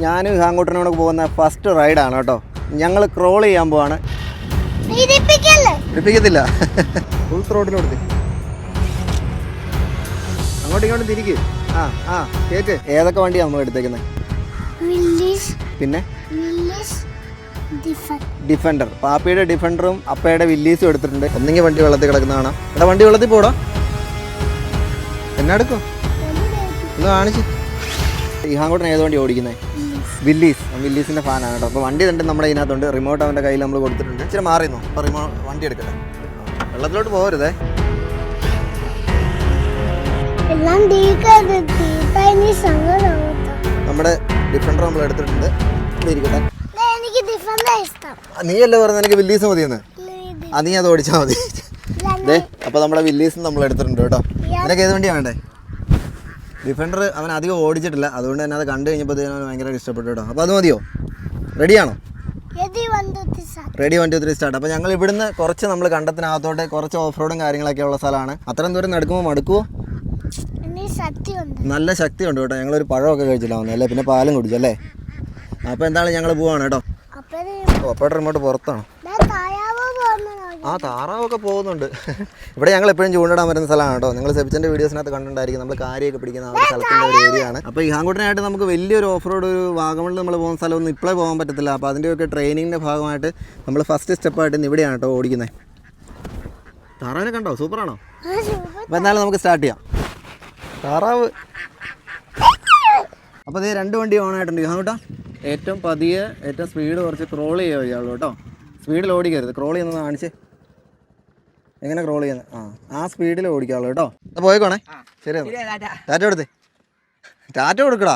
ഞാനും ഹാങ്കൂട്ടനോട് പോകുന്ന ഫസ്റ്റ് റൈഡാണ് കേട്ടോ. ഞങ്ങൾ ക്രോൾ ചെയ്യാൻ പോവാണ്. ഇടിപ്പിക്കത്തില്ല. ഫുൾ ത്രോട്ടിലോട്ട് അങ്ങോട്ടും ഇങ്ങോട്ടും തിരിക്ക്. കേക്ക്. ഏതൊക്കെ വണ്ടിയാണ് നമ്മൾ എടുത്തേക്കുന്നത്? പിന്നെ ഡിഫൻഡർ. പാപ്പിയുടെ ഡിഫൻഡറും അപ്പയുടെ വില്ലീസും എടുത്തിട്ടുണ്ട്. ഒന്നെങ്കിൽ വണ്ടി വെള്ളത്തിൽ കിടക്കുന്ന കാണാം. എടാ വണ്ടി വെള്ളത്തിൽ പോടാ. എന്നാ എടുക്കും ഒന്ന് കാണിച്ച്. ഇഹാങ്കോട്ടൻ ഏത് വണ്ടി ഓടിക്കുന്നത്? വില്ലീസിന്റെ ഫാനാണ് കേട്ടോ. അപ്പോൾ വണ്ടി തന്നെ നമ്മുടെ ഇതിനകത്തുണ്ട്. റിമോട്ട് അവൻ്റെ കയ്യിൽ നമ്മൾ കൊടുത്തിട്ടുണ്ട്. ഇച്ചിരി മാറിയെന്നോ. അപ്പോൾ വണ്ടി എടുക്കട്ടെ. വെള്ളത്തിലോട്ട് പോകരുതേ. നമ്മുടെ ഡിഫൻഡർ നമ്മൾ എടുത്തിട്ടുണ്ട്. ഇവിടെ ഇരിക്കട്ടെ. നീയല്ലേ പറഞ്ഞത് എനിക്ക് വില്ലീസ് മതിയെന്ന്? നീ അത് ഓടിച്ചാൽ മതി. അപ്പോൾ നമ്മുടെ വില്ലീസ് നമ്മൾ എടുത്തിട്ടുണ്ട് കേട്ടോ. നിനക്ക് ഏത് വണ്ടിയാണ് വേണ്ടേ? ഡിഫൻഡർ അവൻ അധികം ഓടിച്ചിട്ടില്ല, അതുകൊണ്ട് തന്നെ അത് കണ്ടു കഴിഞ്ഞപ്പോൾ അവന് ഭയങ്കര ഇഷ്ടപ്പെട്ടു കേട്ടോ. അപ്പോൾ അത് മതിയോ? റെഡിയാണോ? Ready 1 2 3 start. അപ്പോൾ ഞങ്ങൾ ഇവിടുന്ന് കുറച്ച് നമ്മൾ കണ്ടത്തിനകത്തോട്ട് കുറച്ച് ഓഫ് റോഡും കാര്യങ്ങളൊക്കെ ഉള്ള സ്ഥലമാണ്. അത്രയും ദൂരം നടക്കുമ്പോൾ മടുക്കുമോ? നല്ല ശക്തിയുണ്ട് കേട്ടോ. ഞങ്ങളൊരു പഴമൊക്കെ കഴിച്ചില്ല വന്നല്ലേ, പിന്നെ പാലും കുടിച്ചല്ലേ. അപ്പോൾ എന്താണ് ഞങ്ങൾ പോവാണ് കേട്ടോ. അപ്പോഴത്തെ റിമോട്ട് പുറത്താണ്. താറാവൊക്കെ പോകുന്നുണ്ട്. ഇവിടെ ഞങ്ങൾ എപ്പോഴും ചൂണ്ടിടാൻ വരുന്ന സ്ഥലമാണ് കേട്ടോ. നിങ്ങൾ സെബിച്ചൻ്റെ വീഡിയോസിനകത്ത് കണ്ടിട്ടുണ്ടായിരിക്കും. നമ്മൾ കാര്യമൊക്കെ പിടിക്കുന്ന ആ ഒരു സ്ഥലത്തിൻ്റെ ഒരു ഏരിയ ആണ്. അപ്പോൾ ഈ ഹാങ്കൂട്ടനായിട്ട് നമുക്ക് വലിയൊരു ഓഫ് റോഡ് ഒരു വാഗമണിൽ നമ്മൾ പോകുന്ന സ്ഥലമൊന്നും ഇപ്പോഴേ പോകാൻ പറ്റത്തില്ല. അപ്പോൾ അതിൻ്റെയൊക്കെ ട്രെയിനിങ്ങിൻ്റെ ഭാഗമായിട്ട് നമ്മൾ ഫസ്റ്റ് സ്റ്റെപ്പായിട്ട് ഇന്ന് ഇവിടെയാണ് കേട്ടോ ഓടിക്കുന്നത്. താറാവിനെ കണ്ടോ? സൂപ്പറാണോ? അപ്പോൾ എന്നാലും നമുക്ക് സ്റ്റാർട്ട് ചെയ്യാം. താറാവ്. അപ്പോൾ അതേ 2 വണ്ടി ഓണായിട്ടുണ്ട്. ഹാങ്കൂട്ടാ ഏറ്റവും പതിയെ ഏറ്റവും സ്പീഡ് കുറച്ച് ക്രോൾ ചെയ്യുക ഇയാളൂ കേട്ടോ. സ്പീഡിൽ ഓടിക്കരുത്. ക്രോൾ ചെയ്യുന്നത് കാണിച്ച് എങ്ങനെ ക്രോൾ ചെയ്യുന്നത്? ആ സ്പീഡിൽ ഓടിക്കാവുള്ളൂ കേട്ടോ. പോയേക്കോണേ. ശരി, ടാറ്റ കൊടുത്തേ. ടാറ്റ കൊടുക്കടാ.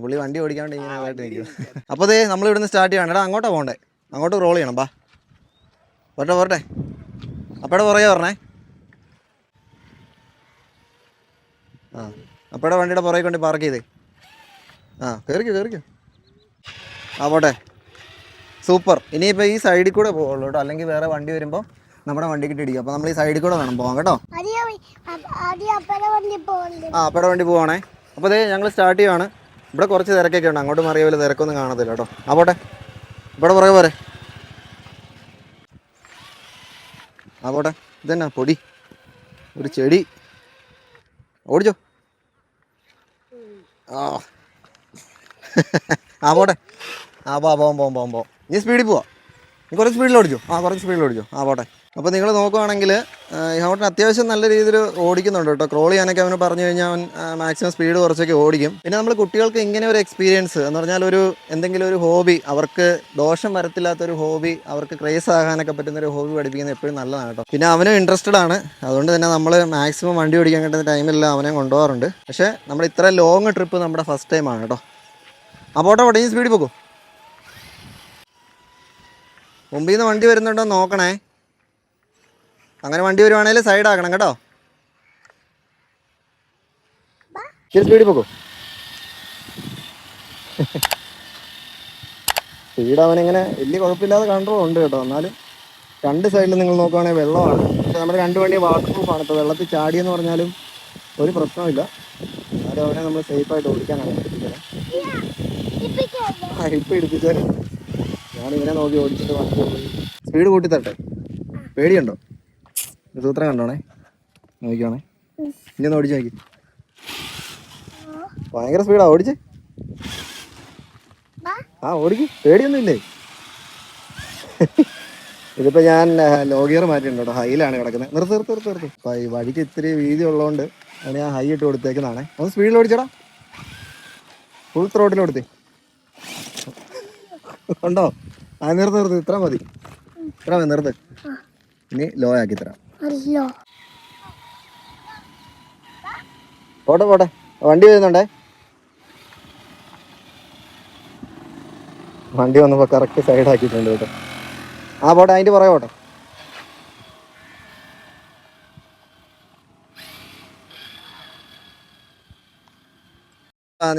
പുള്ളി വണ്ടി ഓടിക്കാണ്ട് ഇങ്ങനെ ആയിട്ട് നിൽക്കും. അപ്പോൾ അതേ നമ്മൾ ഇവിടുന്ന് സ്റ്റാർട്ട് ചെയ്യണം. എടാ അങ്ങോട്ടാണ് പോകണ്ടേ? അങ്ങോട്ട് ക്രോൾ ചെയ്യണം. പോരട്ടെ. അപ്പയുടെ പുറകെ പറഞ്ഞേ. അപ്പയുടെ വണ്ടിയുടെ പുറകെ കൊണ്ട് പാർക്ക് ചെയ്തേ. കയറിക്കോ. പോട്ടെ. സൂപ്പർ. ഇനിയിപ്പോൾ ഈ സൈഡിൽ കൂടെ പോകുള്ളൂ കേട്ടോ, അല്ലെങ്കിൽ വേറെ വണ്ടി വരുമ്പോൾ നമ്മുടെ വണ്ടിക്കിട്ട് ഇടിക്കും. അപ്പോൾ നമ്മൾ ഈ സൈഡിൽ കൂടെ വേണം പോകാൻ കേട്ടോ. അപ്പയുടെ വണ്ടി പോവാണേ. അപ്പോൾ അതേ ഞങ്ങൾ സ്റ്റാർട്ട് ചെയ്യുവാണ്. ഇവിടെ കുറച്ച് തിരക്കൊക്കെ ഉണ്ട്. അങ്ങോട്ട് മറിയ പോലെ തിരക്കൊന്നും കാണത്തില്ല കേട്ടോ. പോട്ടെ. ഇവിടെ പുറകെ പോരെ. പോട്ടെ. ഇതെന്നാ പൊടി? ഒരു ചെടി. ഓടിച്ചോ. പോട്ടെ. പോകാം. നീ സ്പീഡിൽ പോവാ. നീ കുറച്ച് സ്പീഡിൽ ഓടിച്ചോ. കുറച്ച് സ്പീഡിൽ ഓടിച്ചോ. പോട്ടെ. അപ്പോൾ നിങ്ങൾ നോക്കുവാണെങ്കിൽ ഹോട്ടൻ അത്യാവശ്യം നല്ല രീതിയിൽ ഓടിക്കുന്നുണ്ട് കേട്ടോ. ക്രോൾ ചെയ്യാനൊക്കെ അവന് പറഞ്ഞു കഴിഞ്ഞാൽ അവൻ മാക്സിമം സ്പീഡ് കുറച്ചൊക്കെ ഓടിക്കും. പിന്നെ നമ്മൾ കുട്ടികൾക്ക് ഇങ്ങനെ ഒരു എക്സ്പീരിയൻസ് എന്ന് പറഞ്ഞാൽ എന്തെങ്കിലും ഒരു ഹോബി, അവർക്ക് ദോഷം വരത്തില്ലാത്തൊരു ഹോബി, അവർക്ക് ക്രേസ് ആകാനൊക്കെ പറ്റുന്നൊരു ഹോബി പഠിപ്പിക്കുന്നത് എപ്പോഴും നല്ലതാണ് കേട്ടോ. പിന്നെ അവനും ഇൻട്രസ്റ്റഡ് ആണ്. അതുകൊണ്ട് തന്നെ നമ്മൾ മാക്സിമം വണ്ടി ഓടിക്കാൻ കിട്ടുന്ന ടൈമിലെല്ലാം അവനെ കൊണ്ടുപോകാറുണ്ട്. പക്ഷേ നമ്മൾ ഇത്ര ലോങ് ട്രിപ്പ് നമ്മുടെ ഫസ്റ്റ് ടൈമാണ് കേട്ടോ. പോട്ടെ. ഈ സ്പീഡിൽ പോകും. മുമ്പിൽ നിന്ന് വണ്ടി വരുന്നുണ്ടോ നോക്കണേ. അങ്ങനെ വണ്ടി വരുവാണെങ്കിൽ സൈഡ് ആക്കണം കേട്ടോ. ഇച്ചിരി സ്പീഡിൽ പോകും. സ്പീഡ് അവനിങ്ങനെ വലിയ കുഴപ്പമില്ലാതെ കൺട്രോൾ ഉണ്ട് കേട്ടോ. എന്നാലും 2 സൈഡിൽ നിങ്ങൾ നോക്കുവാണെങ്കിൽ വെള്ളമാണ്. പക്ഷേ നമ്മുടെ 2 വണ്ടി വാട്ടർ പ്രൂഫാണ്. ഇപ്പോൾ വെള്ളത്തിൽ ചാടിയെന്ന് പറഞ്ഞാലും ഒരു പ്രശ്നമില്ല. എന്നാലും അവനെ നമ്മൾ സേഫായിട്ട് ഓടിക്കാനാണ് പഠിപ്പിച്ചത്. ഇപ്പം ഇടിപ്പിച്ചാൽ ഞാനിങ്ങനെ നോക്കി ഓടിച്ചിട്ട് വണ്ടി സ്പീഡ് കൂട്ടി തരട്ടെ. പേടിയുണ്ടോ? സൂത്രം കണ്ടോണേ. നോക്കിക്കോണേ. ഇനി ഒന്ന് ഓടിച്ച് നോക്കി. ഭയങ്കര സ്പീഡാ ഓടിച്ച്. ഓടിക്ക്. പേടിയൊന്നും ഇല്ലേ? ഇതിപ്പോൾ ഞാൻ ലോ ഗിയർ മാറ്റിയിട്ടുണ്ട് കേട്ടോ. ഹൈയിലാണ് കിടക്കുന്നത്. നിർത്ത്. അപ്പോൾ ഈ വഴിക്ക് ഇത്തിരി വീതി ഉള്ളതുകൊണ്ട് അത് ഞാൻ ഹൈ ഇട്ട് കൊടുത്തേക്കുന്നതാണേ. ഒന്ന് സ്പീഡിൽ ഓടിച്ചടാ. ഫുൾ ത്രോട്ടിൽ കൊടുത്തേ. ഉണ്ടോ? നിർത്ത്. ഇത്ര മതി. നിർത്ത്. ഇനി ലോ ആക്കി തരാം. പോട്ടെ. വണ്ടി വരുന്നുണ്ടേ. വണ്ടി വന്നപ്പോൾ കറക്റ്റ് സൈഡ് ആക്കിയിട്ടുണ്ട് കേട്ടോ. പോട്ടെ. അതിൻ്റെ പുറകെ പോട്ടെ.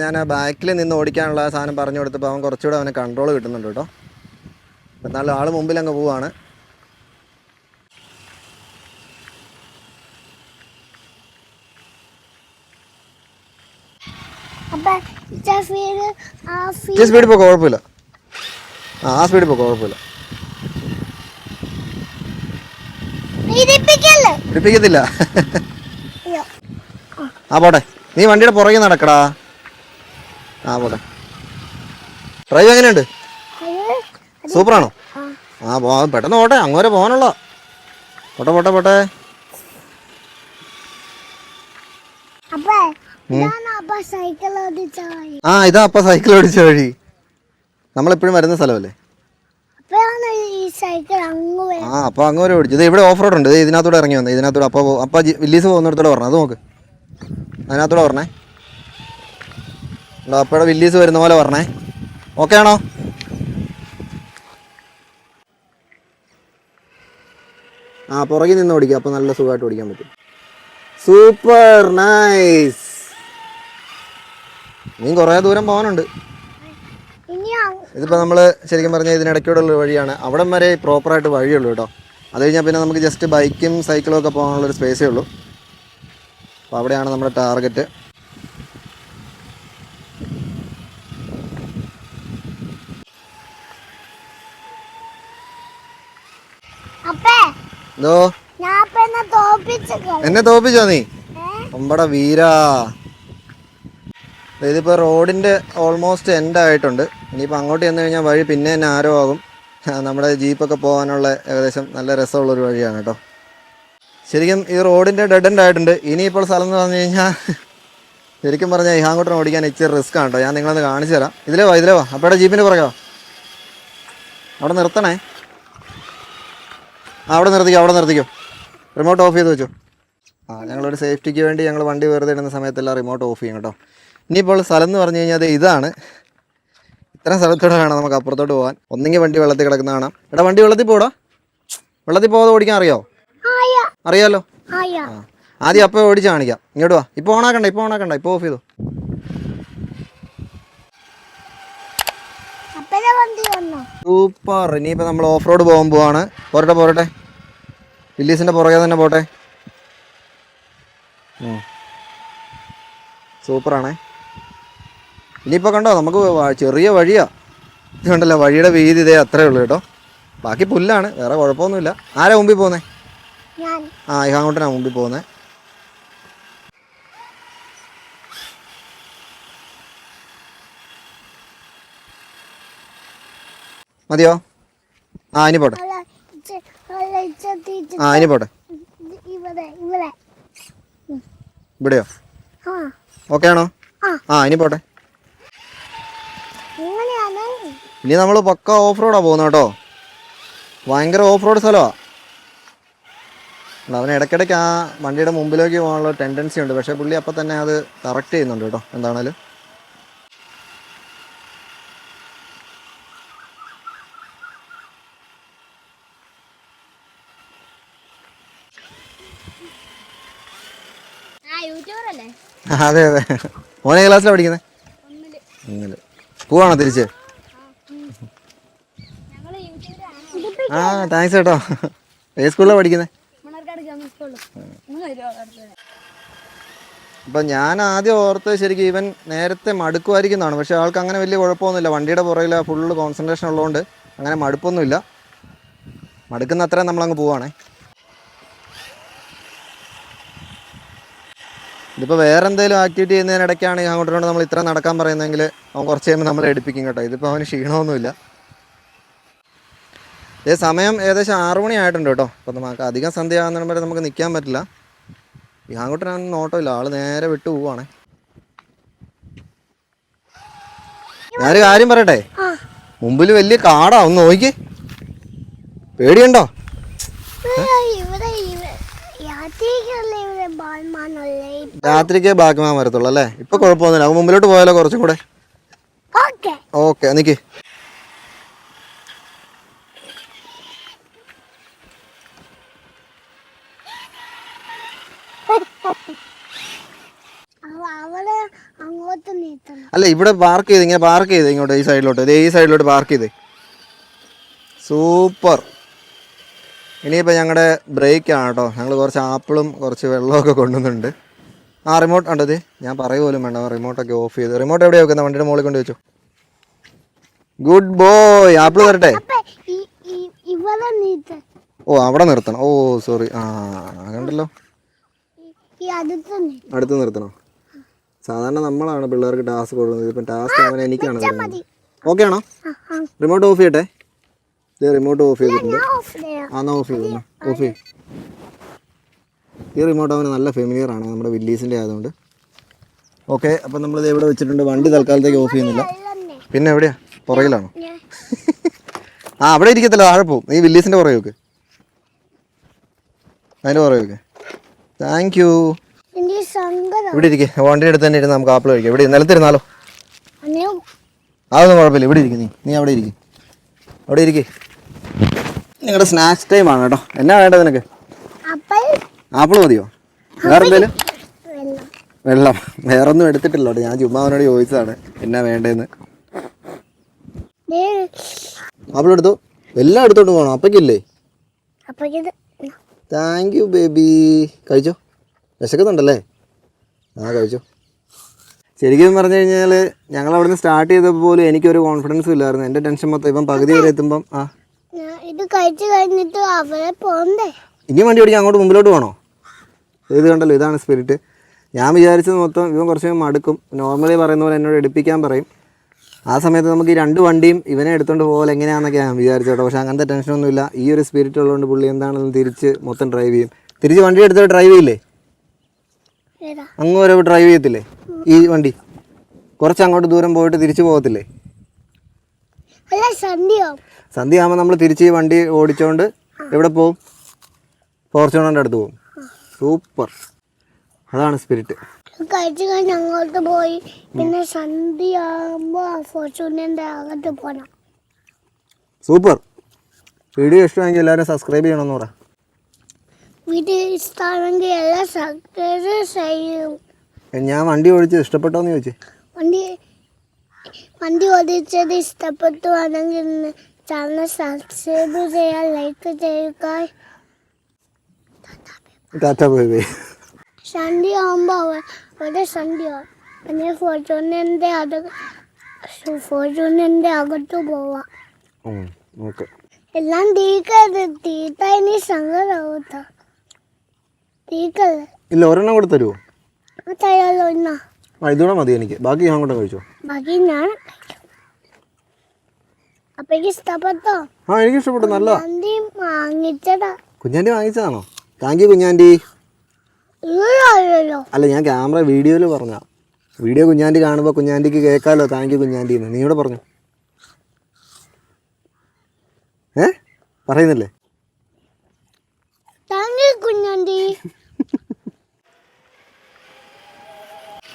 ഞാൻ ബാക്കിൽ നിന്ന് ഓടിക്കാനുള്ള സാധനം പറഞ്ഞു കൊടുത്തപ്പോൾ അവൻ കുറച്ചുകൂടെ അവന് കൺട്രോൾ കിട്ടുന്നുണ്ട് കേട്ടോ. എന്നാലും ആൾ മുമ്പിൽ അങ്ങ് പോവാണ്. സ്പീഡിൽ പോ, കുഴപ്പമില്ല. ആ സ്പീഡിൽ പോ, കുഴപ്പമില്ല. ഇടിപ്പിക്കത്തില്ല. ആ പോട്ടെ, നീ വണ്ടിയുടെ പുറകെ നടക്കടാ. ആ പോട്ടെ. ഡ്രൈവ് എങ്ങനെയുണ്ട്? സൂപ്പറാണോ? ആ പെട്ടെന്ന് പോട്ടെ, അങ്ങോട്ട് പോകാനുള്ള. പോട്ടെ പോട്ടെ പോട്ടെ. ആ ഇതാ അപ്പ സൈക്കിൾ ഓടിച്ച വഴി. നമ്മളെപ്പോഴും വരുന്ന സ്ഥലമല്ലേ. ആ അപ്പൊ അങ്ങ് വരെ ഓടിച്ചു. ഇവിടെ ഓഫ് റോഡ് ഉണ്ട്, ഇതിനകത്തൂടെ ഇറങ്ങി വന്നേ. ഇതിനകത്തൂടെ അപ്പ വില്ലീസ് പോകുന്നിടത്തോടെ പറഞ്ഞു. അത് നോക്ക്, അതിനകത്തൂടെ പറഞ്ഞേ. അപ്പയുടെ വില്ലീസ് വരുന്ന പോലെ പറഞ്ഞേ. ഓക്കെ ആണോ? ആ പുറകിൽ നിന്ന് ഓടിക്കുക, അപ്പോൾ നല്ല സുഖമായിട്ട് ഓടിക്കാൻ പറ്റും. Super nice. ഇനിയും കുറേ ദൂരം പോകാനുണ്ട്. ഇതിപ്പോൾ നമ്മൾ ശരിക്കും പറഞ്ഞാൽ ഇതിനിടയ്ക്കൂടെയുള്ള വഴിയാണ്. അവിടം വരെ പ്രോപ്പറായിട്ട് വഴിയുള്ളൂ കേട്ടോ. അത് കഴിഞ്ഞാൽ പിന്നെ നമുക്ക് ജസ്റ്റ് ബൈക്കും സൈക്കിളും ഒക്കെ പോകാനുള്ളൊരു സ്പേസേ ഉള്ളൂ. അപ്പോൾ അവിടെയാണ് നമ്മുടെ ടാർഗറ്റ്. എന്തോ എന്നെ തോപ്പിച്ചോ നീ? നമ്മടെ വീരാ. ഇതിപ്പോൾ റോഡിൻ്റെ ഓൾമോസ്റ്റ് എൻഡ് ആയിട്ടുണ്ട്. ഇനിയിപ്പോൾ അങ്ങോട്ട് ചെന്ന് കഴിഞ്ഞാൽ വഴി പിന്നെ തന്നെ ആരോ ആകും. നമ്മുടെ ജീപ്പൊക്കെ പോകാനുള്ള ഏകദേശം നല്ല രസമുള്ളൊരു വഴിയാണ് കേട്ടോ. ശരിക്കും ഈ റോഡിൻ്റെ ഡെഡ് എൻഡ് ആയിട്ടുണ്ട്. ഇനിയിപ്പോൾ സ്ഥലം എന്ന് പറഞ്ഞു കഴിഞ്ഞാൽ ശരിക്കും പറഞ്ഞാൽ ഈ അങ്ങോട്ട് ഓടിക്കാൻ ഇച്ചിരി റിസ്ക് ആണ് കേട്ടോ. ഞാൻ നിങ്ങളൊന്ന് കാണിച്ചു തരാം. ഇതിലേ വാ. അപ്പോൾ ഇവിടെ ജീപ്പിൻ്റെ പുറകെ അവിടെ നിർത്തണേ. അവിടെ നിർത്തിക്കോ. റിമോട്ട് ഓഫ് ചെയ്ത് വെച്ചോ. ഞങ്ങളൊരു സേഫ്റ്റിക്ക് വേണ്ടി ഞങ്ങൾ വണ്ടി വെറുതെ ഇടുന്ന സമയത്തെല്ലാം റിമോട്ട് ഓഫ് ചെയ്യും കേട്ടോ. ഇനിയിപ്പോൾ സ്ഥലം എന്ന് പറഞ്ഞു കഴിഞ്ഞാൽ ഇതാണ്. ഇത്രയും സ്ഥലത്തൂടെ വേണം നമുക്ക് അപ്പുറത്തോട്ട് പോകാൻ. ഒന്നെങ്കിൽ വണ്ടി വെള്ളത്തിൽ കിടക്കുന്ന കാണാം. എടാ വണ്ടി വെള്ളത്തിൽ പോടാ. വെള്ളത്തിൽ പോകാതെ ഓടിക്കാൻ അറിയാമോ? അറിയാമല്ലോ. ആദ്യം അപ്പോൾ ഓടിച്ച് കാണിക്കാം. ഇങ്ങോട്ട് വാ. ഇപ്പോൾ ഓണാക്കണ്ട. ഇപ്പോൾ ഓഫ് ചെയ്തോ. സൂപ്പർ. ഇനിയിപ്പോൾ നമ്മൾ ഓഫ് റോഡ് പോകാൻ പോവാണ്. പോരട്ടെ. വില്ലീസിൻ്റെ പുറകെ തന്നെ പോട്ടെ. സൂപ്പറാണേ. ഇനിയിപ്പോൾ കണ്ടോ, നമുക്ക് ചെറിയ വഴിയാണ്. ഇത് കണ്ടല്ലോ, വഴിയുടെ വീതി ഇതേ അത്രേ ഉള്ളൂ കേട്ടോ. ബാക്കി പുല്ലാണ്, വേറെ കുഴപ്പമൊന്നുമില്ല. ആരാ മുമ്പിൽ പോകുന്നേ? അങ്ങോട്ടാണ് മുമ്പിൽ പോകുന്നത്. മതിയോ? ഇനി പോട്ടെ. ഇനി പോട്ടെ. ഇവിടെയോ? ഓക്കെ ആണോ? ഇനി പോട്ടെ. ഇനി നമ്മൾ പക്ക ഓഫ് റോഡാണ് പോകുന്നത് കേട്ടോ. ഭയങ്കര ഓഫ് റോഡ് സ്ഥലമാണ്. അവന് ഇടയ്ക്കിടയ്ക്ക് ആ വണ്ടിയുടെ മുമ്പിലേക്ക് പോകാനുള്ള ടെൻഡൻസി ഉണ്ട്. പക്ഷേ പുള്ളി അപ്പം തന്നെ അത് കറക്റ്റ് ചെയ്യുന്നുണ്ട് കേട്ടോ. എന്താണേലും അതെ. മോനെ ക്ലാസ്സിലാണ് പഠിക്കുന്നത്? 1. പോവാണോ തിരിച്ച്? താങ്ക്സ് കേട്ടോ. ഏത് സ്കൂളിലാണ് പഠിക്കുന്നത്? അപ്പം ഞാൻ ആദ്യം ഓർത്ത് ശരിക്കും ഇവൻ നേരത്തെ മടുക്കുമായിരിക്കുന്നതാണ്. പക്ഷേ ആൾക്ക് അങ്ങനെ വലിയ കുഴപ്പമൊന്നുമില്ല. വണ്ടിയുടെ പുറകിൽ ഫുള്ള് കോൺസെൻട്രേഷൻ ഉള്ളതുകൊണ്ട് അങ്ങനെ മടുപ്പൊന്നുമില്ല. മടുക്കുന്ന അത്രയും നമ്മളങ്ങ് പോവാണേ. ഇതിപ്പോൾ വേറെ എന്തെങ്കിലും ആക്ടിവിറ്റി ചെയ്യുന്നതിനിടയ്ക്കാണ് അങ്ങോട്ട് നമ്മൾ ഇത്ര നടക്കാൻ പറയുന്നതെങ്കിൽ അവൻ കുറച്ച് കഴിയുമ്പോൾ നമ്മൾ എടുപ്പിക്കും കേട്ടോ. ഇതിപ്പോൾ അവന് ക്ഷീണമൊന്നുമില്ല. സമയം ഏകദേശം 6 മണി ആയിട്ടുണ്ട് കേട്ടോ. അപ്പോൾ നമുക്ക് അധികം സന്ധ്യ ആകുന്ന വരെ നമുക്ക് നിൽക്കാൻ പറ്റില്ല. ഈ അങ്ങോട്ടൊന്നും ഓട്ടമില്ല, ആൾ നേരെ വിട്ടു പോവാണേ. ഞാനൊരു കാര്യം പറയട്ടെ, മുമ്പിൽ വലിയ കാടാ, ഒന്ന് നോക്കി. പേടിയുണ്ടോ? രാത്രിക്കേ ബാക്കിമാൻ വരത്തുള്ളൂ അല്ലേ? ഇപ്പൊ കുഴപ്പമൊന്നുമില്ല. അവൻ മുമ്പിലോട്ട് പോയാലോ കുറച്ചും കൂടെ? ഓക്കെ നിക്ക്. അല്ല, ഇവിടെ പാർക്ക് ചെയ്ത് ഇങ്ങോട്ട് ഈ സൈഡിലോട്ട് പാർക്ക് ചെയ്തേ. സൂപ്പർ. ഇനിയിപ്പോൾ ഞങ്ങളുടെ ബ്രേക്കാണ് കേട്ടോ. ഞങ്ങൾ കുറച്ച് ആപ്പിളും കുറച്ച് വെള്ളമൊക്കെ കൊണ്ടുവന്നിട്ടുണ്ട്. ആ റിമോട്ട് ഉണ്ടത് ഞാൻ പറയുമല്ലോ വേണ്ട റിമോട്ടൊക്കെ ഓഫ് ചെയ്ത് റിമോട്ട് എവിടെയാണ് വെക്കുന്നത് വണ്ടിയുടെ മുകളിൽ കൊണ്ട് വെച്ചു ഗുഡ് ബോയ് ആപ്പിൾ തരട്ടെ ഓ അവിടെ നിർത്തണം ഓ സോറി ആ കണ്ടല്ലോ അടുത്ത് നിർത്തണോ സാധാരണ നമ്മളാണ് പിള്ളേർക്ക് ടാസ്ക് കൊടുക്കുന്നത് ഇപ്പം ടാസ്ക് അവൻ എനിക്കാണ് തരുന്നത് ഓക്കെ ആണോ റിമോട്ട് ഓഫ് ചെയ്യട്ടെ റിമോട്ട് ഓഫ് ചെയ്തിട്ടുണ്ട് ആ എന്നാൽ ഓഫ് ചെയ്തു ഓഫ് ചെയ്യും ഈ റിമോട്ട് അവന് നല്ല ഫെമിലിയർ ആണ് നമ്മുടെ വില്ലീസിൻ്റെ ആയതുകൊണ്ട് ഓക്കെ അപ്പം നമ്മളിത് എവിടെ വെച്ചിട്ടുണ്ട് വണ്ടി തൽക്കാലത്തേക്ക് ഓഫ് ചെയ്യുന്നില്ല പിന്നെ എവിടെയാ പുറകിലാണോ ആ അവിടെ ഇരിക്കത്തില്ല താഴെ പോവും നീ വില്ലീസിൻ്റെ പുറകെ വെക്ക് അതിൻ്റെ പുറകെ വെക്ക് താങ്ക് യു ഇവിടെ ഇരിക്കേ വണ്ടിയുടെ അടുത്ത് തന്നെ ഇരുന്ന് നമുക്ക് ആപ്പിൾ കഴിക്കാം ഇവിടെ നിലത്തിരുന്നാലോ അതൊന്നും കുഴപ്പമില്ല ഇവിടെ ഇരിക്കും നീ അവിടെ ഇരിക്കും അവിടെ ഇരിക്കേ നിങ്ങളുടെ സ്നാക്സ് ടൈമാണ് കേട്ടോ എന്നാ വേണ്ടത് നിനക്ക് ആപ്പിൾ മതിയോ വേറെ എന്തേലും വെള്ളം വേറൊന്നും എടുത്തിട്ടില്ല കേട്ടോ ഞാൻ ചുമ്മാ അവനോട് ചോദിച്ചതാണ് എന്നാ വേണ്ടതെന്ന് ആപ്പിൾ എടുത്തു എല്ലാം എടുത്തോണ്ട് പോകണം അപ്പക്കില്ലേ താങ്ക് യു ബേബി കഴിച്ചോ വിശക്കുന്നുണ്ടല്ലേ ആ കഴിച്ചോ ശരിക്കും പറഞ്ഞു കഴിഞ്ഞാൽ ഞങ്ങൾ അവിടെ നിന്ന് സ്റ്റാർട്ട് ചെയ്തപ്പോൾ പോലും എനിക്കൊരു കോൺഫിഡൻസും ഇല്ലായിരുന്നു എൻ്റെ ടെൻഷൻ മൊത്തം ഇപ്പം പകുതി വരെ എത്തുമ്പം ഇത് കഴിച്ചു കഴിഞ്ഞിട്ട് അവരെ പോകണ്ടേ ഇനി വണ്ടി ഓടിക്കാൻ അങ്ങോട്ട് മുമ്പിലോട്ട് പോകണോ ഇത് കണ്ടല്ലോ ഇതാണ് സ്പിരിറ്റ് ഞാൻ വിചാരിച്ചത് മൊത്തം ഇവൻ കുറച്ച് മടുക്കും നോർമലി പറയുന്ന പോലെ എന്നോട് എടുപ്പിക്കാൻ പറയും ആ സമയത്ത് നമുക്ക് ഈ രണ്ട് വണ്ടിയും ഇവനെ എടുത്തുകൊണ്ട് പോകാൻ എങ്ങനെയാണെന്നൊക്കെ ഞാൻ വിചാരിച്ചു കേട്ടോ പക്ഷേ അങ്ങനത്തെ ടെൻഷനൊന്നുമില്ല ഈ ഒരു സ്പിരിറ്റ് ഉള്ളതുകൊണ്ട് പുള്ളി എന്താണെന്ന് തിരിച്ച് മൊത്തം ഡ്രൈവ് ചെയ്യും തിരിച്ച് വണ്ടി എടുത്തിട്ട് ഡ്രൈവ് ചെയ്യില്ലേ അങ്ങ് വരെ ഡ്രൈവ് ചെയ്യത്തില്ലേ ഈ വണ്ടി കുറച്ച് അങ്ങോട്ട് ദൂരം പോയിട്ട് തിരിച്ചു പോകത്തില്ലേ സന്ധ്യ ആകുമ്പോൾ നമ്മൾ തിരിച്ച് ഈ വണ്ടി ഓടിച്ചോണ്ട് എവിടെ പോവും ഫോർച്യൂണറിൻ്റെ അടുത്ത് പോകും സൂപ്പർ അതാണ് സ്പിരിറ്റ് കഴിച്ചു കഴിഞ്ഞ് അങ്ങോട്ട് പോയി പിന്നെ സന്ധ്യ ആകുമ്പോൾ ഫോർച്യൂണറിൻ്റെ അകത്ത് പോകണം സൂപ്പർ വീഡിയോ ഇഷ്ടമെങ്കിൽ എല്ലാവരും സബ്സ്ക്രൈബ് ചെയ്യണമെന്ന് പറ വീഡിയോ ഇഷ്ടമാണെങ്കിൽ എല്ലാം സബ്സ്ക്രൈബ് ചെയ്യും ഞാൻ വണ്ടി ഓടിച്ച് ഇഷ്ടപ്പെട്ടോന്ന് ചോദിച്ചേ വണ്ടി ഓടിച്ചത് ഇഷ്ടപ്പെട്ടു ആണെങ്കിൽ ചാനൽ സബ്സ്ക്രൈബ് ചെയ്യാൻ ലൈക്ക് ചെയ്യുക ടാറ്റ ബൈ സന്ധ്യ ആകുമ്പോൾ അവിടെ സന്ധ്യ പിന്നെ ഫോർച്യൂണറിൻ്റെ അകത്ത് പോവാം എല്ലാം തീർത്തായി സങ്കടമാവത്ത തീക്കല്ലേ ഇല്ല ഒരെണ്ണം കൂടെ തരുമോ തരാലോ എന്നാ ഇതൂടെ മതി എനിക്ക് ബാക്കി ഞാൻ കൂടെ കഴിച്ചോ ബാക്കി ഞാൻ അപ്പേക്ക് ഇഷ്ടപ്പെട്ടോ ആ എനിക്ക് ഇഷ്ടപ്പെട്ടു നല്ല വാങ്ങിച്ചതാ കുഞ്ഞാണ്ടി വാങ്ങിച്ചതാണോ താങ്ക് യു കുഞ്ഞാണ്ടി അല്ല ഞാൻ ക്യാമറ വീഡിയോയിൽ പറഞ്ഞ വീഡിയോ കുഞ്ഞാണ്ടി കാണുമ്പോൾ കുഞ്ഞാണ്ടിക്ക് കേൾക്കാമല്ലോ താങ്ക് യു കുഞ്ഞാണ്ടി എന്ന് നീ ഇവിടെ പറഞ്ഞു പറയുന്നില്ലേ താങ്ക് യു കുഞ്ഞാണ്ടി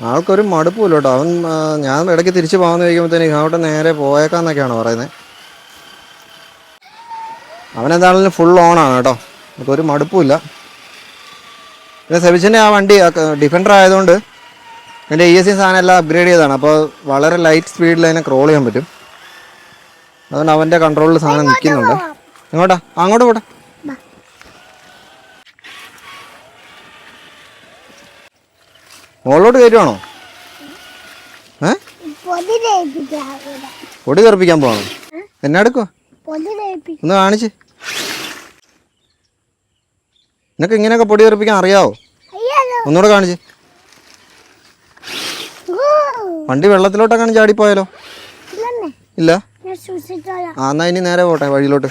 ആൾക്കൊരു മടുപ്പില്ല കേട്ടോ അവൻ ഞാൻ ഇടയ്ക്ക് തിരിച്ച് പോകാമെന്ന് ചോദിക്കുമ്പോഴത്തേക്ക് അവിടെ നേരെ പോയേക്കാന്നൊക്കെയാണ് പറയുന്നത് അവനെന്താണെങ്കിലും ഫുൾ ഓണാണ് കേട്ടോ നമുക്കൊരു മടുപ്പില്ല പിന്നെ സെബിച്ചിൻ്റെ ആ വണ്ടി ഡിഫൻഡർ ആയതുകൊണ്ട് എൻ്റെ ESC സാധനം എല്ലാം അപ്ഗ്രേഡ് ചെയ്തതാണ് അപ്പോൾ വളരെ ലൈറ്റ് സ്പീഡിൽ അതിനെ ക്രോൾ ചെയ്യാൻ പറ്റും അതുകൊണ്ട് അവൻ്റെ കൺട്രോളിൽ സാധനം നിൽക്കുന്നുണ്ട് എങ്ങോട്ടാ അങ്ങോട്ട് പോട്ടെ മുകളിലോട്ട് കയറ്റുവാണോ പൊടി തെറിപ്പിക്കാൻ പോകണോ എന്നാ എടുക്കുവാ ഒന്ന് കാണിച്ച് നിനക്ക് ഇങ്ങനെയൊക്കെ പൊടി തെറിപ്പിക്കാൻ അറിയാവോ ഒന്നുകൂടെ കാണിച്ച് വണ്ടി വെള്ളത്തിലോട്ടൊക്കെ ചാടിപ്പോയാലോ ഇല്ല ആ എന്നാ ഇനി നേരെ പോട്ടെ വഴിയിലോട്ട്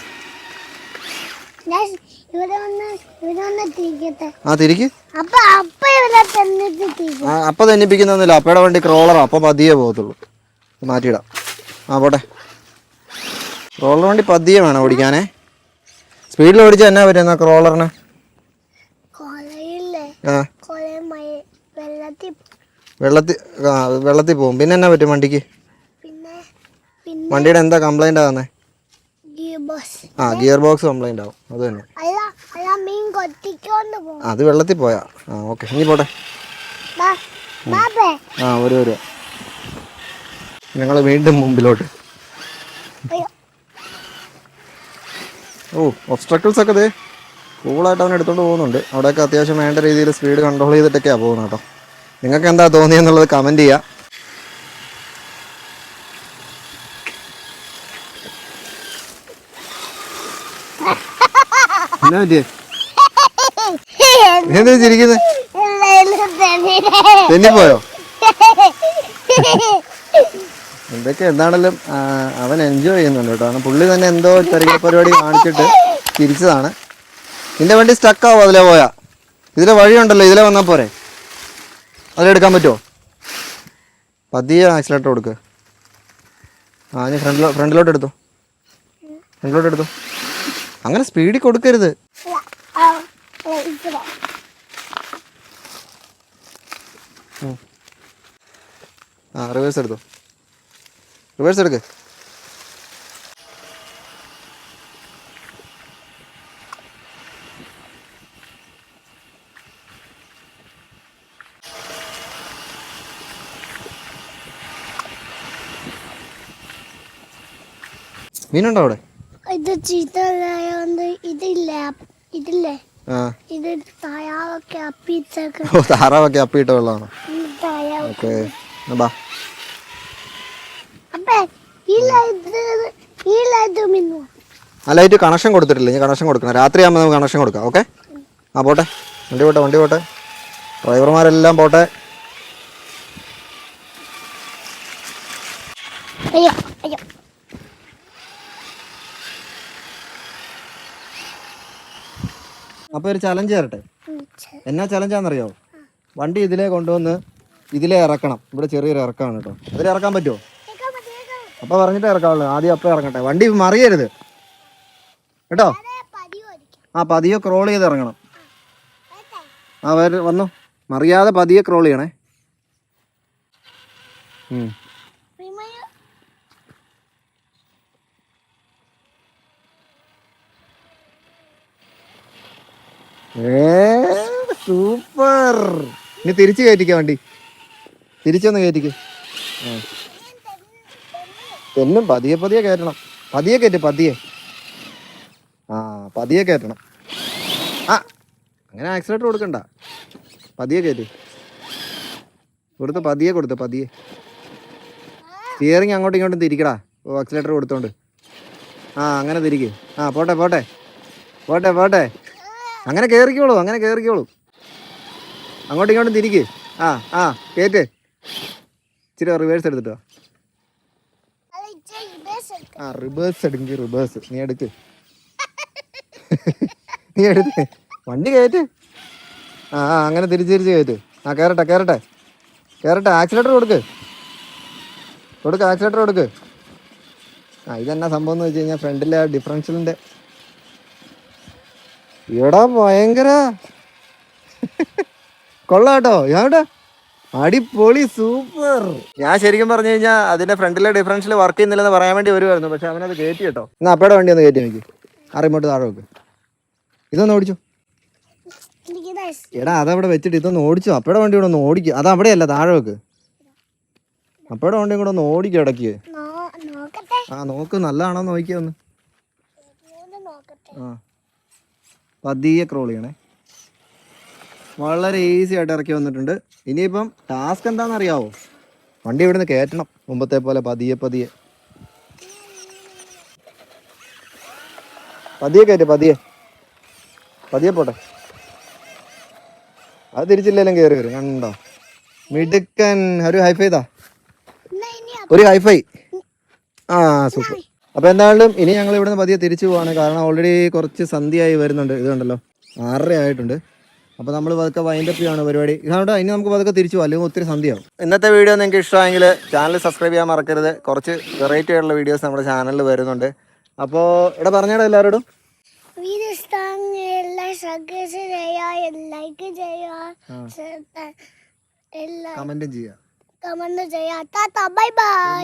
ആ തിരിക്ക് അപ്പൊ തെന്നിപ്പിക്കുന്നൊന്നുമില്ല അപ്പയുടെ വണ്ടി ക്രോളറാ അപ്പൊ പതിയെ പോകത്തുള്ളൂ മാറ്റിയിടാം ആ പോട്ടെ ക്രോളർ വണ്ടി പതിയെ വേണം ഓടിക്കാനേ സ്പീഡിൽ ഓടിച്ചാൽ എന്നാ പറ്റുന്ന ക്രോളറിന് വെള്ളത്തിൽ പോകും പിന്നെ എന്നാ പറ്റും വണ്ടിക്ക് വണ്ടിയുടെ എന്താ കംപ്ലൈന്റ് ആകുന്നേ ആ ഗിയർ ബോക്സ് കംപ്ലൈന്റ് ആവും അത് തന്നെ അത് വെള്ളത്തിൽ പോയാ ആ ഓക്കെ ഇനി പോട്ടെ ആ ഒരു ഞങ്ങൾ വീണ്ടും മുമ്പിലോട്ട് ഓ ഒബ്സ്ട്രക്കിൾസ് ഒക്കെ ദേ കൂളായിട്ട് അവൻ എടുത്തോണ്ട് പോകുന്നുണ്ട് അവിടെയൊക്കെ അത്യാവശ്യം വേണ്ട രീതിയിൽ സ്പീഡ് കൺട്രോൾ ചെയ്തിട്ടൊക്കെയാണ് പോകുന്നത് കേട്ടോ നിങ്ങൾക്ക് എന്താ തോന്നിയെന്നുള്ളത് കമൻറ്റ് ചെയ്യുക. എന്നാ പറ്റിയേ? നീ എന്തിനാ ചിരിക്കുന്നത്? തെന്നിപ്പോയോ? എന്തൊക്കെ എന്താണെങ്കിലും അവൻ എൻജോയ് ചെയ്യുന്നുണ്ട് കേട്ടോ. കാരണം പുള്ളി തന്നെ എന്തോ ചെറിയ പരിപാടി കാണിച്ചിട്ട് തിരിച്ചതാണ്. നിന്റെ വണ്ടി സ്റ്റക്കാവോ അതിലെ പോയാ? ഇതിലെ വഴിയുണ്ടല്ലോ, ഇതിലെ വന്നാൽ പോരെ? അതിലെടുക്കാൻ പറ്റുമോ? പതിയെ ആക്സിലേറ്റർ കൊടുക്കുക. നീ ഫ്രണ്ടിലോട്ട് എടുത്തോ. അങ്ങനെ സ്പീഡിൽ കൊടുക്കരുത്. റിവേഴ്സ് എടുത്തോ. റിവേഴ്സ് എടുക്ക്. മീനുണ്ടോ അവിടെ? ഇത് ചീത്തയായോണ്ട് ഇതില്ലേ ഇത് താറാവൊക്കെ അപ്പിട്ടൊക്കെ. ഓ, താറാവൊക്കെ അപ്പിയിട്ട വെള്ളമാണോ? ഓക്കെ, ബാ. ആ ലൈറ്റ് കണക്ഷൻ കൊടുത്തിട്ടില്ല. ഞാൻ കണക്ഷൻ കൊടുക്കണം. രാത്രിയാകുമ്പോൾ നമുക്ക് കണക്ഷൻ കൊടുക്കാം. ഓക്കെ. പോട്ടെ, വണ്ടി പോട്ടെ. ഡ്രൈവർമാരെല്ലാം പോട്ടെ. അപ്പോൾ ഒരു ചലഞ്ച് തരട്ടെ. എന്നാ ചലഞ്ചാണെന്നറിയോ? വണ്ടി ഇതിലേ കൊണ്ടുവന്ന് ഇതിലേ ഇറക്കണം. ഇവിടെ ചെറിയൊരു ഇറക്കമാണ് കേട്ടോ. ഇതിൽ ഇറക്കാൻ പറ്റുമോ? അപ്പോൾ പറഞ്ഞിട്ട് ഇറക്കാവുള്ളൂ. ആദ്യം അപ്പോൾ ഇറങ്ങട്ടെ. വണ്ടി മറിയരുത് കേട്ടോ. പതിയെ ക്രോൾ ചെയ്ത് ഇറങ്ങണം. വന്നു. മറിയാതെ പതിയെ ക്രോൾ ചെയ്യണേ. സൂപ്പർ. ഇനി തിരിച്ച് കയറ്റിക്ക വണ്ടി. തിരിച്ചൊന്ന് കയറ്റിക്ക്. എന്നും പതിയെ കയറ്റണം. പതിയെ കയറ്റണം. അങ്ങനെ ആക്സിലേറ്റർ കൊടുക്കണ്ട. പതിയെ കയറ്റി പതിയെ. സ്റ്റിയറിങ് അങ്ങോട്ടും ഇങ്ങോട്ടും തിരിക്കടാ. ആക്സിലേറ്റർ കൊടുത്തോണ്ട്. അങ്ങനെ തിരിക്ക്. പോട്ടെ. അങ്ങനെ കയറിക്കോളൂ. അങ്ങോട്ടും ഇങ്ങോട്ടും തിരിക്ക്. കയറ്റ്. ഇച്ചിരി റിവേഴ്സ് എടുത്തിട്ടോ. റിവേഴ്സ് നീ എടുക്ക്. വണ്ടി കയറ്റ്. അങ്ങനെ തിരിച്ച് കയറ്റ്. കയറട്ടെ. ആക്സിലേറ്റർ കൊടുക്ക്. ഇതെന്നാ സംഭവം എന്ന് വെച്ച് കഴിഞ്ഞാൽ ഫ്രണ്ടിലെ ഡിഫറൻഷ്യലിന്റെ എടാ ഭയങ്കര കൊള്ളാട്ടോ. അടിപൊളി, സൂപ്പർ. ഞാൻ ശരിക്കും പറഞ്ഞു കഴിഞ്ഞാൽ അതിന്റെ ഫ്രണ്ടിലെ ഡിഫറൻഷ്യൽ വർക്ക് ചെയ്യുന്നില്ലെന്ന് പറയാൻ വേണ്ടി വരുമായിരുന്നു. പക്ഷെ അവനത് കയറ്റി കേട്ടോ. എന്നാ അപ്പയുടെ വണ്ടി ഒന്ന് കയറ്റി നോക്കി. റിമോട്ട് താഴെ വെക്ക്. ഇതൊന്ന് ഓടിച്ചു. എടാ അതവിടെ വെച്ചിട്ട് ഇതൊന്ന് ഓടിച്ചു. അപ്പയുടെ വണ്ടി കൂടെ ഒന്ന് ഓടിക്കുക. അത് അവിടെയല്ല, താഴെ വെക്ക്. അപ്പയുടെ വണ്ടിയും കൂടെ ഒന്ന് ഓടിക്കുക ഇടയ്ക്ക്. നോക്ക്, നല്ലതാണോ നോക്കിയ ഒന്ന്. പതിയെ ക്രോൾ ചെയ്യണേ. വളരെ ഈസി ആയിട്ട് ഇറക്കി വന്നിട്ടുണ്ട്. ഇനിയിപ്പം ടാസ്ക് എന്താണെന്ന് അറിയാവോ? വണ്ടി ഇവിടുന്ന് കയറ്റണം. മുമ്പത്തെ പോലെ പതിയെ കയറ്റ്. പതിയെ പോട്ടെ. അത് തിരിച്ചില്ലെങ്കിലും കയറി വരും. കണ്ടോ, മിടുക്കൻ. ഒരു ഹൈഫൈ സൂപ്പർ. അപ്പോൾ എന്തായാലും ഇനി ഞങ്ങൾ ഇവിടുന്ന് പതിയെ തിരിച്ചു പോവാണ്. കാരണം ഓൾറെഡി കുറച്ച് സന്ധ്യയായി വരുന്നുണ്ട്. ഇത് കണ്ടല്ലോ, 6:30 ആയിട്ടുണ്ട്. അപ്പോൾ നമ്മൾ പതുക്കെ വൈൻഡപ്പ് ചെയ്യുകയാണ് പരിപാടി. ഇതുകൊണ്ട് ഇനി നമുക്ക് പതുക്കെ തിരിച്ചു പോകാം, അല്ലെങ്കിൽ ഒത്തിരി സന്ധ്യയാവും. ഇന്നത്തെ വീഡിയോ നിങ്ങൾക്ക് ഇഷ്ടമായെങ്കിൽ ചാനൽ സബ്സ്ക്രൈബ് ചെയ്യാൻ മറക്കരുത്. കുറച്ച് വെറൈറ്റി ആയിട്ടുള്ള വീഡിയോസ് നമ്മുടെ ചാനലിൽ വരുന്നുണ്ട്. അപ്പോൾ ഇവിടെ പറഞ്ഞേടാ എല്ലാവരോടും. കമന്റും ചെയ്യാം. Bye bye.